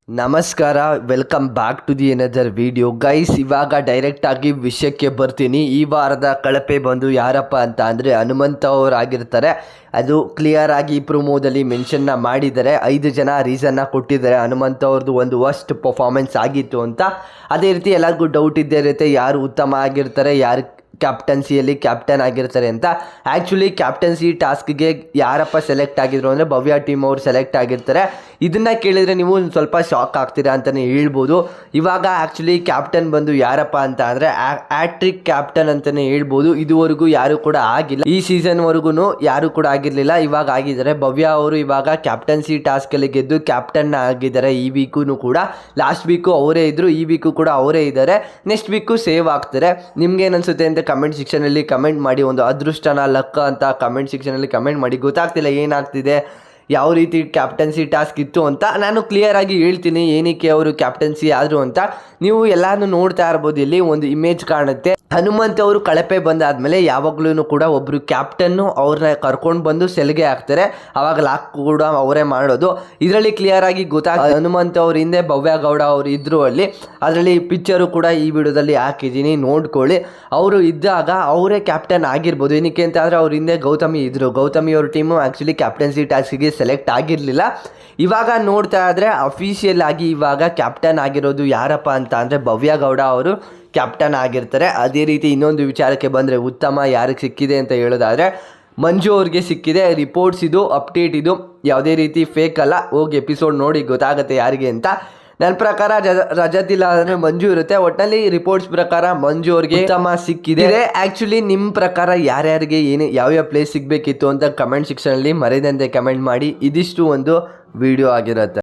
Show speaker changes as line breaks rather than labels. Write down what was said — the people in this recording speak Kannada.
ನಮಸ್ಕಾರ, welcome back to the another video guys. ಇವಾಗ ಡೈರೆಕ್ಟಾಗಿ ವಿಷಯಕ್ಕೆ ಬರ್ತೀನಿ. ಈ ವಾರದ ಕಳಪೆ ಬಂದು ಯಾರಪ್ಪ ಅಂತ ಅಂದರೆ ಹನುಮಂತ ಅವರಾಗಿರ್ತಾರೆ. ಅದು ಕ್ಲಿಯರ್ ಆಗಿ ಪ್ರೊಮೋದಲ್ಲಿ ಮೆನ್ಷನ್ನ ಮಾಡಿದ್ದಾರೆ. 5 ಜನ ರೀಸನ್ನ ಕೊಟ್ಟಿದ್ದಾರೆ ಹನುಮಂತ ಅವ್ರದ್ದು ಒಂದು ವರ್ಸ್ಟ್ ಪರ್ಫಾರ್ಮೆನ್ಸ್ ಆಗಿತ್ತು ಅಂತ. ಅದೇ ರೀತಿ ಎಲ್ಲರಿಗೂ ಡೌಟ್ ಇದ್ದೇ ಇರುತ್ತೆ, ಯಾರು ಉತ್ತಮ ಆಗಿರ್ತಾರೆ, ಯಾರು ಕ್ಯಾಪ್ಟನ್ಸಿಯಲ್ಲಿ ಕ್ಯಾಪ್ಟನ್ ಆಗಿರ್ತಾರೆ ಅಂತ. ಆ್ಯಕ್ಚುಲಿ ಕ್ಯಾಪ್ಟನ್ಸಿ ಟಾಸ್ಕ್ಗೆ ಯಾರಪ್ಪ ಸೆಲೆಕ್ಟ್ ಆಗಿದ್ರು ಅಂದರೆ ಭವ್ಯ ಟೀಮ್ ಅವ್ರು ಸೆಲೆಕ್ಟ್ ಆಗಿರ್ತಾರೆ. ಇದನ್ನು ಕೇಳಿದರೆ ನೀವು ಸ್ವಲ್ಪ ಶಾಕ್ ಆಗ್ತೀರಾ ಅಂತಲೇ ಹೇಳ್ಬೋದು. ಇವಾಗ ಆ್ಯಕ್ಚುಲಿ ಕ್ಯಾಪ್ಟನ್ ಬಂದು ಯಾರಪ್ಪ ಅಂತ ಅಂದರೆ ಹ್ಯಾಟ್ರಿಕ್ ಕ್ಯಾಪ್ಟನ್ ಅಂತಲೇ ಹೇಳ್ಬೋದು. ಇದುವರೆಗೂ ಯಾರು ಕೂಡ ಆಗಿಲ್ಲ, ಈ ಸೀಸನ್ವರೆಗೂ ಯಾರು ಕೂಡ ಆಗಿರಲಿಲ್ಲ, ಇವಾಗ ಆಗಿದ್ದಾರೆ. ಭವ್ಯ ಅವರು ಇವಾಗ ಕ್ಯಾಪ್ಟನ್ಸಿ ಟಾಸ್ಕಲ್ಲಿ ಗೆದ್ದು ಕ್ಯಾಪ್ಟನ್ ಆಗಿದ್ದಾರೆ. ಈ ವೀಕು ಕೂಡ, ಲಾಸ್ಟ್ ವೀಕು ಅವರೇ ಇದ್ದರು, ಈ ವೀಕು ಕೂಡ ಅವರೇ ಇದ್ದಾರೆ. ನೆಕ್ಸ್ಟ್ ವೀಕು ಸೇವ್ ಆಗ್ತಾರೆ. ನಿಮ್ಗೇನು ಅನಿಸುತ್ತೆ ಅಂತ ಕಮೆಂಟ್ ಸೆಕ್ಷನಲ್ಲಿ ಕಮೆಂಟ್ ಮಾಡಿ. ಒಂದು ಅದೃಷ್ಟನ ಲಕ್ಕ ಅಂತ ಕಮೆಂಟ್ ಸೆಕ್ಷನಲ್ಲಿ ಕಮೆಂಟ್ ಮಾಡಿ. ಗೊತ್ತಾಗ್ತಿಲ್ಲ ಏನಾಗ್ತಿದೆ, ಯಾವ ರೀತಿ ಕ್ಯಾಪ್ಟನ್ಸಿ ಟಾಸ್ಕ್ ಇತ್ತು ಅಂತ. ನಾನು ಕ್ಲಿಯರ್ ಆಗಿ ಹೇಳ್ತೀನಿ ಏನಕ್ಕೆ ಅವರು ಕ್ಯಾಪ್ಟನ್ಸಿ ಆದರು ಅಂತ. ನೀವು ಎಲ್ಲಾನು ನೋಡ್ತಾ ಇರ್ಬೋದು, ಇಲ್ಲಿ ಒಂದು ಇಮೇಜ್ ಕಾಣುತ್ತೆ. ಹನುಮಂತ್ ಅವರು ಕಳಪೆ ಬಂದಾದ್ಮೇಲೆ ಯಾವಾಗ್ಲೂ ಕೂಡ ಒಬ್ರು ಕ್ಯಾಪ್ಟನ್ನು ಅವ್ರನ್ನ ಕರ್ಕೊಂಡು ಬಂದು ಸೆಲ್ಗೆ ಹಾಕ್ತಾರೆ. ಅವಾಗ ಲಾಕ್ ಕೂಡ ಅವರೇ ಮಾಡೋದು. ಇದರಲ್ಲಿ ಕ್ಲಿಯರ್ ಆಗಿ ಗೊತ್ತಾಗ ಹನುಮಂತ್ ಅವ್ರ ಹಿಂದೆ ಭವ್ಯ ಗೌಡ ಅವರು ಇದ್ರು ಅಲ್ಲಿ. ಅದರಲ್ಲಿ ಪಿಕ್ಚರು ಕೂಡ ಈ ವಿಡಿಯೋದಲ್ಲಿ ಹಾಕಿದ್ದೀನಿ, ನೋಡ್ಕೊಳ್ಳಿ. ಅವರು ಇದ್ದಾಗ ಅವರೇ ಕ್ಯಾಪ್ಟನ್ ಆಗಿರ್ಬೋದು. ಏನಕ್ಕೆ ಅಂತ ಅಂದರೆ ಅವ್ರ ಹಿಂದೆ ಗೌತಮಿ ಇದ್ರು. ಗೌತಮಿ ಅವ್ರ ಟೀಮು ಆ್ಯಕ್ಚುಲಿ ಕ್ಯಾಪ್ಟನ್ಸಿ ಟಾಸ್ಕಿಗೆ ಸೆಲೆಕ್ಟ್ ಆಗಿರಲಿಲ್ಲ. ಇವಾಗ ನೋಡ್ತಾ ಇದ್ರೆ ಅಫಿಷಿಯಲ್ ಆಗಿ ಇವಾಗ ಕ್ಯಾಪ್ಟನ್ ಆಗಿರೋದು ಯಾರಪ್ಪ ಅಂತ ಅಂದರೆ ಭವ್ಯ ಗೌಡ ಅವರು ಕ್ಯಾಪ್ಟನ್ ಆಗಿರ್ತಾರೆ. ಅದೇ ರೀತಿ ಇನ್ನೊಂದು ವಿಚಾರಕ್ಕೆ ಬಂದರೆ ಉತ್ತಮ ಯಾರಿಗೆ ಸಿಕ್ಕಿದೆ ಅಂತ ಹೇಳೋದಾದರೆ ಮಂಜು ಅವ್ರಿಗೆ ಸಿಕ್ಕಿದೆ. ರಿಪೋರ್ಟ್ಸ್ ಇದು, ಅಪ್ಡೇಟ್ ಇದು, ಯಾವುದೇ ರೀತಿ ಫೇಕ್ ಅಲ್ಲ. ಹೋಗಿ ಎಪಿಸೋಡ್ ನೋಡಿ ಗೊತ್ತಾಗುತ್ತೆ ಯಾರಿಗೆ ಅಂತ. ನನ್ನ ಪ್ರಕಾರ ರಜತ್ ಇಲ್ಲ ಅಂದರೆ ಮಂಜು ಇರುತ್ತೆ. ಒಟ್ಟಿನಲ್ಲಿ ರಿಪೋರ್ಟ್ಸ್ ಪ್ರಕಾರ ಮಂಜು ಅವ್ರಿಗೆ ಉತ್ತಮ ಸಿಕ್ಕಿದೆ. ಆ್ಯಕ್ಚುಲಿ ನಿಮ್ಮ ಪ್ರಕಾರ ಯಾರ್ಯಾರಿಗೆ ಯಾವ್ಯಾವ ಪ್ಲೇಸ್ ಸಿಗಬೇಕಿತ್ತು ಅಂತ ಕಮೆಂಟ್ ಸೆಕ್ಷನಲ್ಲಿ ಮರೆಯದಂತೆ ಕಮೆಂಟ್ ಮಾಡಿ. ಇದಿಷ್ಟು ಒಂದು ವಿಡಿಯೋ ಆಗಿರುತ್ತೆ.